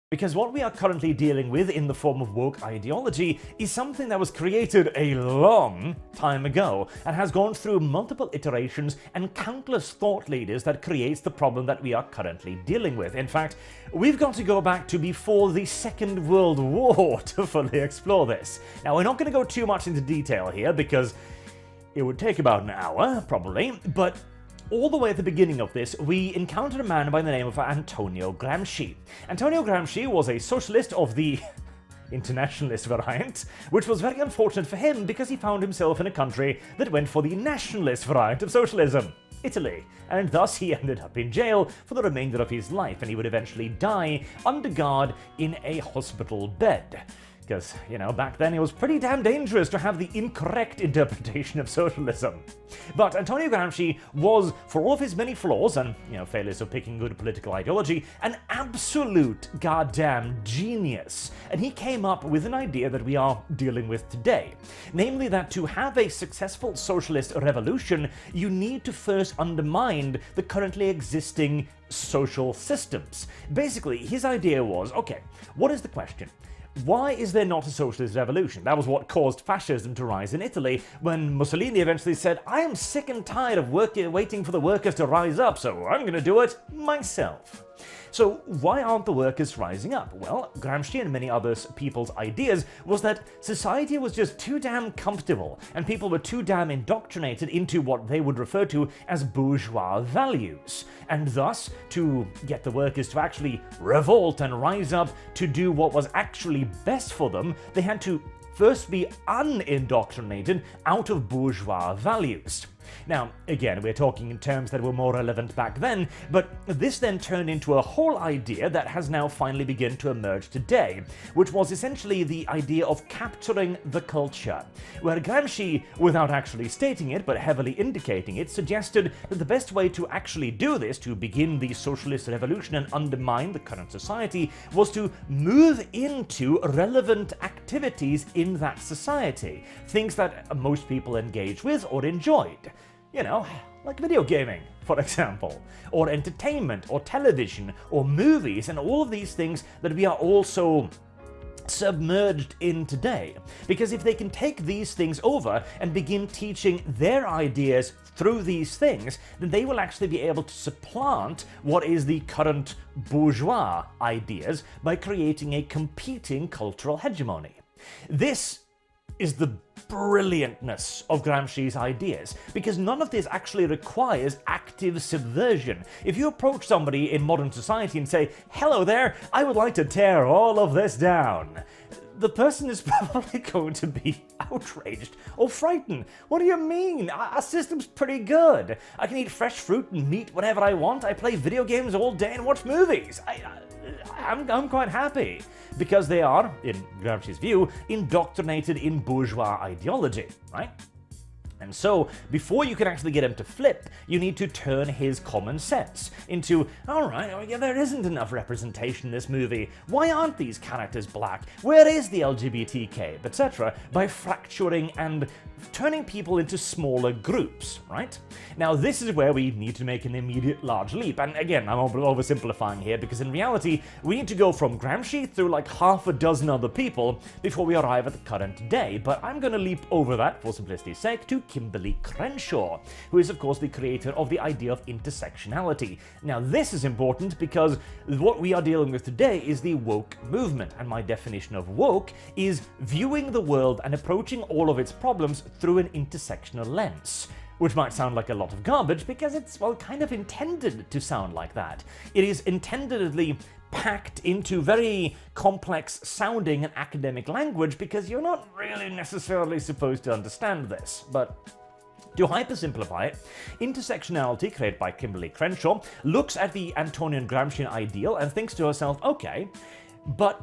Because what we are currently dealing with in the form of woke ideology is something that was created a long time ago and has gone through multiple iterations and countless thought leaders that creates the problem that we are currently dealing with. In fact, we've got to go back to before the Second World War to fully explore this. Now, we're not going to go too much into detail here because it would take about an hour, probably, but all the way at the beginning of this, we encountered a man by the name of Antonio Gramsci. Antonio Gramsci was a socialist of the internationalist variant, which was very unfortunate for him because he found himself in a country that went for the nationalist variant of socialism, Italy, and thus he ended up in jail for the remainder of his life, and he would eventually die under guard in a hospital bed. Because, you know, back then it was pretty damn dangerous to have the incorrect interpretation of socialism. But Antonio Gramsci was, for all of his many flaws and, you know, failures of picking good political ideology, an absolute goddamn genius. And he came up with an idea that we are dealing with today. Namely that to have a successful socialist revolution, you need to first undermine the currently existing social systems. Basically, his idea was, okay, what is the question? Why is there not a socialist revolution? That was what caused fascism to rise in Italy, when Mussolini eventually said, I am sick and tired of waiting for the workers to rise up, so I'm going to do it myself. So why aren't the workers rising up? Well, Gramsci and many other people's ideas was that society was just too damn comfortable, and people were too damn indoctrinated into what they would refer to as bourgeois values. And thus, to get the workers to actually revolt and rise up to do what was actually best for them, they had to first be unindoctrinated out of bourgeois values. Now, again, we're talking in terms that were more relevant back then, but this then turned into a whole idea that has now finally begun to emerge today, which was essentially the idea of capturing the culture, where Gramsci, without actually stating it, but heavily indicating it, suggested that the best way to actually do this, to begin the socialist revolution and undermine the current society, was to move into relevant activities in that society, things that most people engage with or enjoyed. You know, like video gaming, for example, or entertainment, or television, or movies, and all of these things that we are also submerged in today. Because if they can take these things over and begin teaching their ideas through these things, then they will actually be able to supplant what is the current bourgeois ideas by creating a competing cultural hegemony. This is the brilliantness of Gramsci's ideas, because none of this actually requires active subversion. If you approach somebody in modern society and say, hello there, I would like to tear all of this down, the person is probably going to be outraged or frightened. What do you mean? Our system's pretty good. I can eat fresh fruit and meat whenever I want. I play video games all day and watch movies. I'm quite happy, because they are, in Gramsci's view, indoctrinated in bourgeois ideology, right? And so, before you can actually get him to flip, you need to turn his common sense into, alright, yeah, there isn't enough representation in this movie. Why aren't these characters black? Where is the LGBTQ, etc., by fracturing and turning people into smaller groups, right? Now, this is where we need to make an immediate large leap, and again, I'm oversimplifying here, because in reality, we need to go from Gramsci through like half a dozen other people before we arrive at the current day, but I'm going to leap over that, for simplicity's sake, to Kimberly Crenshaw, who is of course the creator of the idea of intersectionality. Now, this is important because what we are dealing with today is the woke movement, and my definition of woke is viewing the world and approaching all of its problems through an intersectional lens. Which might sound like a lot of garbage because it's, well, kind of intended to sound like that. It is intendedly packed into very complex sounding and academic language because you're not really necessarily supposed to understand this. But to hypersimplify it, intersectionality, created by Kimberly Crenshaw, looks at the Antonio Gramscian ideal and thinks to herself, okay, but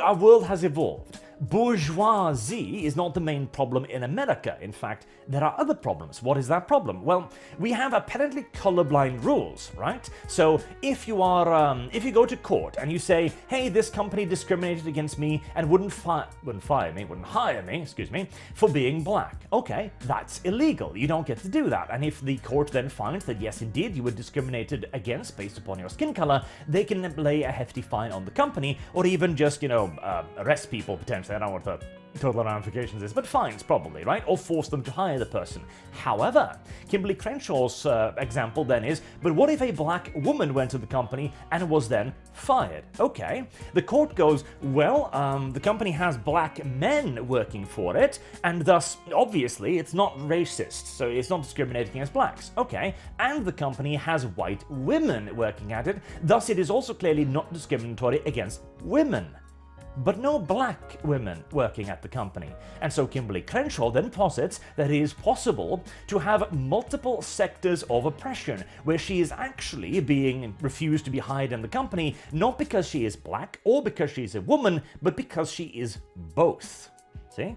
our world has evolved. bourgeoisie is not the main problem in America. In fact, there are other problems. What is that problem? Well, we have apparently colorblind rules, right? So if you go to court and you say, hey, this company discriminated against me and wouldn't hire me, for being black. Okay, that's illegal. You don't get to do that. And if the court then finds that yes, indeed, you were discriminated against based upon your skin color, they can lay a hefty fine on the company, or even just, arrest people potentially. I don't know what the total ramifications is, but fines probably, right? Or force them to hire the person. However, Kimberly Crenshaw's example then is, but what if a black woman went to the company and was then fired? Okay, the court goes, well, the company has black men working for it, and thus, obviously, it's not racist, so it's not discriminating against blacks. Okay, and the company has white women working at it, thus it is also clearly not discriminatory against women. But no black women working at the company. And so Kimberly Crenshaw then posits that it is possible to have multiple sectors of oppression, where she is actually being refused to be hired in the company, not because she is black or because she is a woman, but because she is both. See?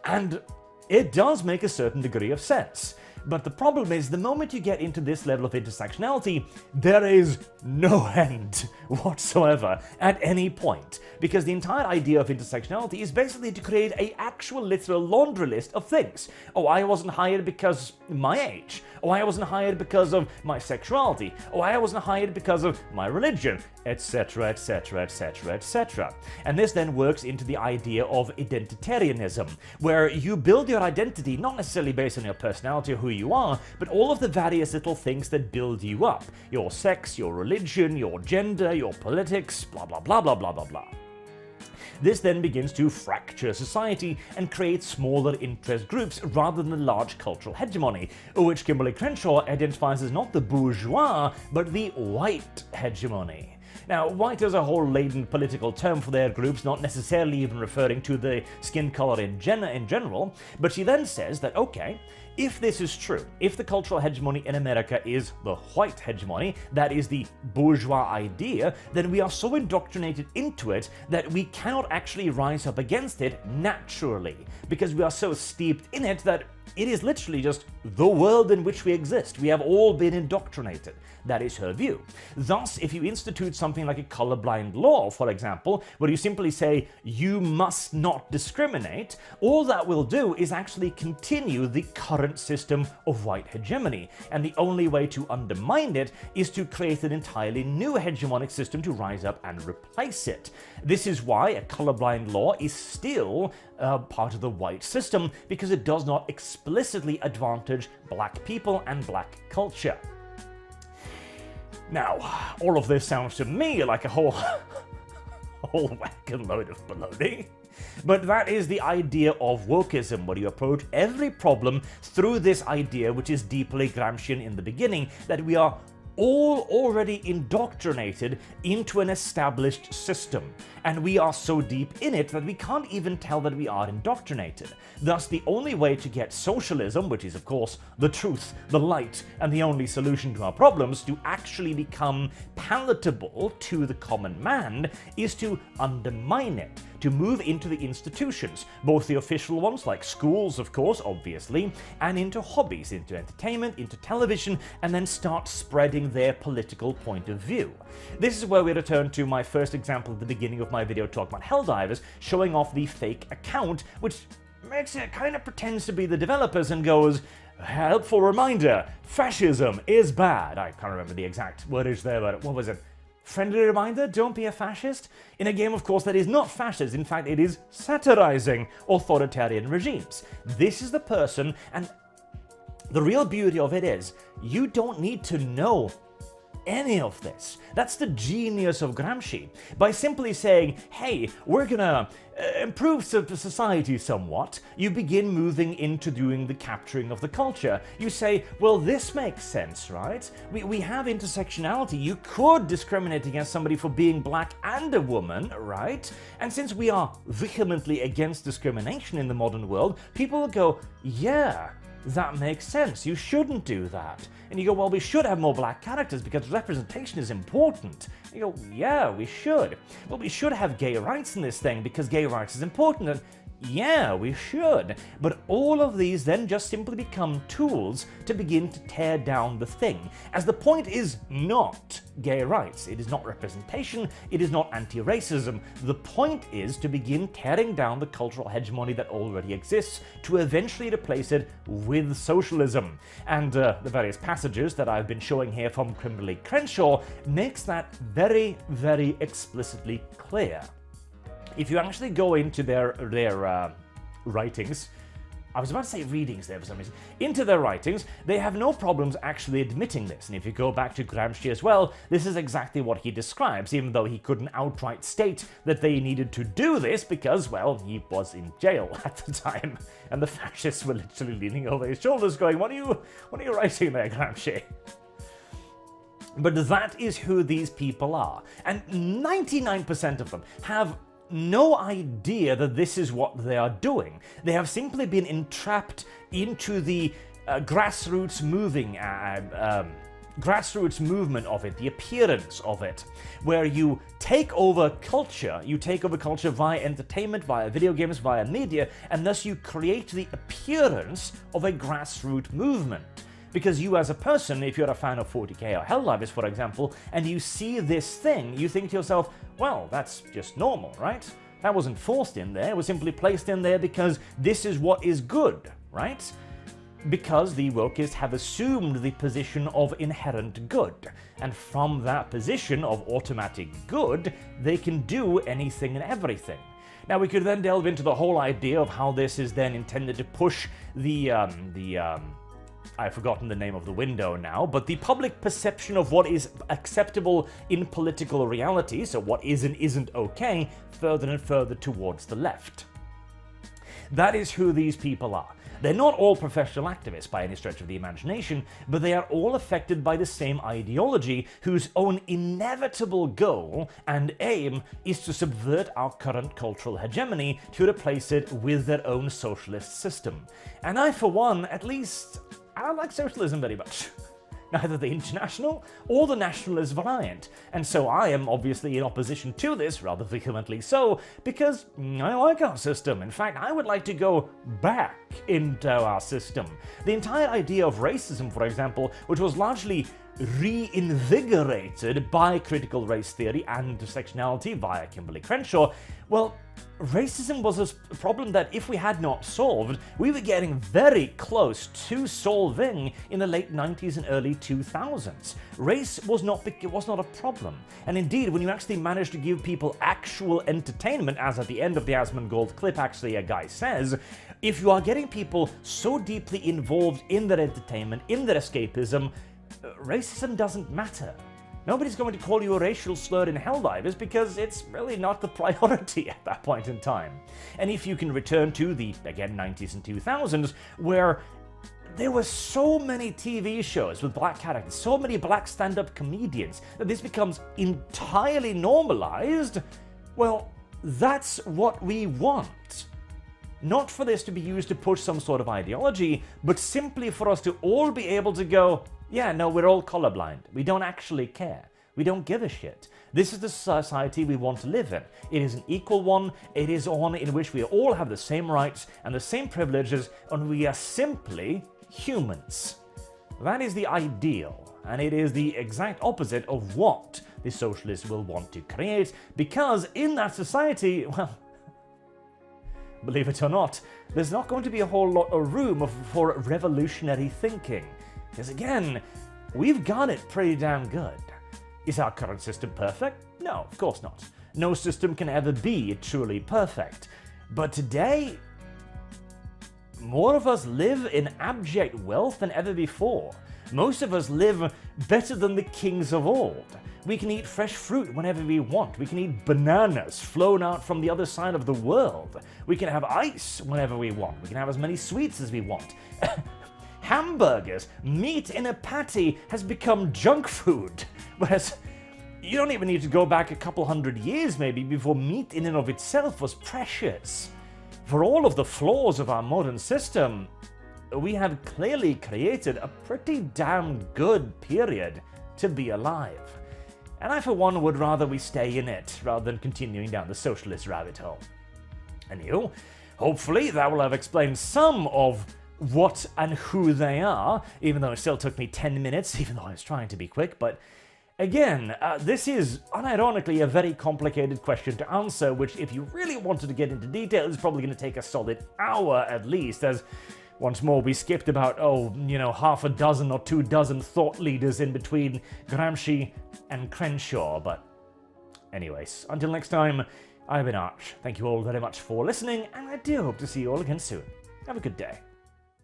And it does make a certain degree of sense. But the problem is, the moment you get into this level of intersectionality, there is no end whatsoever at any point. Because the entire idea of intersectionality is basically to create an actual literal laundry list of things. Oh, I wasn't hired because my age. Oh, I wasn't hired because of my sexuality. Oh, I wasn't hired because of my religion, etc., etc., etc., etc. And this then works into the idea of identitarianism, where you build your identity not necessarily based on your personality or who you are, but all of the various little things that build you up. Your sex, your religion, your gender, your politics, blah, blah, blah, blah, blah, blah, blah. This then begins to fracture society and create smaller interest groups rather than the large cultural hegemony, which Kimberly Crenshaw identifies as not the bourgeois, but the white hegemony. Now, white is a whole laden political term for their groups, not necessarily even referring to the skin color in general, but she then says that, okay, if this is true, if the cultural hegemony in America is the white hegemony, that is the bourgeois idea, then we are so indoctrinated into it that we cannot actually rise up against it naturally, because we are so steeped in it that it is literally just the world in which we exist. We have all been indoctrinated. That is her view. Thus, if you institute something like a colorblind law, for example, where you simply say, you must not discriminate, all that will do is actually continue the current system of white hegemony. And the only way to undermine it is to create an entirely new hegemonic system to rise up and replace it. This is why a colorblind law is still part of the white system, because it does not explicitly advantage black people and black culture. Now, all of this sounds to me like a whole wagon load of baloney. But that is the idea of wokeism, where you approach every problem through this idea, which is deeply Gramscian in the beginning, that we are all already indoctrinated into an established system, and we are so deep in it that we can't even tell that we are indoctrinated. Thus, the only way to get socialism, which is of course the truth, the light, and the only solution to our problems, to actually become palatable to the common man, is to undermine it, to move into the institutions, both the official ones like schools, of course, obviously, and into hobbies, into entertainment, into television, and then start spreading their political point of view. This is where we return to my first example at the beginning of my video talking about Helldivers, showing off the fake account, which makes it kind of pretends to be the developers and goes, helpful reminder, fascism is bad. I can't remember the exact wordage there, but what was it? Friendly reminder, don't be a fascist? In a game, of course, that is not fascist. In fact, it is satirizing authoritarian regimes. This is the person, and the real beauty of it is, you don't need to know any of this. That's the genius of Gramsci. By simply saying, hey, we're gonna improve society somewhat, you begin moving into doing the capturing of the culture. You say, well, this makes sense, right? We have intersectionality. You could discriminate against somebody for being black and a woman, right? And since we are vehemently against discrimination in the modern world, people will go, yeah, that makes sense. You shouldn't do that. And you go, well, we should have more black characters because representation is important. And you go, yeah, we should. Well, we should have gay rights in this thing because gay rights is important. And yeah, we should. But all of these then just simply become tools to begin to tear down the thing. As the point is not gay rights. It is not representation. It is not anti-racism. The point is to begin tearing down the cultural hegemony that already exists to eventually replace it with socialism. And the various passages that I've been showing here from Kimberly Crenshaw makes that very, very explicitly clear. If you actually go into their writings, I was about to say readings there for some reason, into their writings, they have no problems actually admitting this. And if you go back to Gramsci as well, this is exactly what he describes, even though he couldn't outright state that they needed to do this because, well, he was in jail at the time. And the fascists were literally leaning over his shoulders going, what are you writing there, Gramsci? But that is who these people are. And 99% of them have no idea that this is what they are doing. They have simply been entrapped into the grassroots movement of it, the appearance of it, where you take over culture via entertainment, via video games, via media, and thus you create the appearance of a grassroots movement. Because you as a person, if you're a fan of 40k or Helldivers, for example, and you see this thing, you think to yourself, well, that's just normal, right? That wasn't forced in there, it was simply placed in there because this is what is good, right? Because the wokists have assumed the position of inherent good, and from that position of automatic good, they can do anything and everything. Now, we could then delve into the whole idea of how this is then intended to push I've forgotten the name of the window now, but the public perception of what is acceptable in political reality, so what is and isn't okay, further and further towards the left. That is who these people are. They're not all professional activists by any stretch of the imagination, but they are all affected by the same ideology whose own inevitable goal and aim is to subvert our current cultural hegemony to replace it with their own socialist system. And I, for one, at least, I don't like socialism very much. Neither the international or the nationalist variant. And so I am obviously in opposition to this, rather vehemently so, because I like our system. In fact, I would like to go back into our system. The entire idea of racism, for example, which was largely reinvigorated by critical race theory and intersectionality via Kimberly Crenshaw, well, racism was a problem that if we had not solved, we were getting very close to solving in the late 90s and early 2000s. Race was not a problem. And indeed, when you actually manage to give people actual entertainment, as at the end of the Asmongold clip actually a guy says, if you are getting people so deeply involved in their entertainment, in their escapism, racism doesn't matter. Nobody's going to call you a racial slur in Helldivers because it's really not the priority at that point in time. And if you can return to the, again, 90s and 2000s, where there were so many TV shows with black characters, so many black stand-up comedians, that this becomes entirely normalized, well, that's what we want. Not for this to be used to push some sort of ideology, but simply for us to all be able to go, yeah, no, we're all colorblind. We don't actually care. We don't give a shit. This is the society we want to live in. It is an equal one. It is one in which we all have the same rights and the same privileges, and we are simply humans. That is the ideal, and it is the exact opposite of what the socialists will want to create, because in that society, well, believe it or not, there's not going to be a whole lot of room for revolutionary thinking. Because again, we've got it pretty damn good. Is our current system perfect? No, of course not. No system can ever be truly perfect. But today, more of us live in abject wealth than ever before. Most of us live better than the kings of old. We can eat fresh fruit whenever we want. We can eat bananas flown out from the other side of the world. We can have ice whenever we want. We can have as many sweets as we want. Hamburgers, meat in a patty has become junk food. Whereas you don't even need to go back a couple hundred years maybe before meat in and of itself was precious. For all of the flaws of our modern system, we have clearly created a pretty damn good period to be alive. And I, for one, would rather we stay in it rather than continuing down the socialist rabbit hole. Anywho, hopefully that will have explained some of what and who they are, even though it still took me 10 minutes, even though I was trying to be quick. But again, this is unironically a very complicated question to answer, which if you really wanted to get into detail is probably going to take a solid hour at least, as once more we skipped about, half a dozen or 2 dozen thought leaders in between Gramsci and Crenshaw. But anyways, until next time, I've been Arch. Thank you all very much for listening, and I do hope to see you all again soon. Have a good day.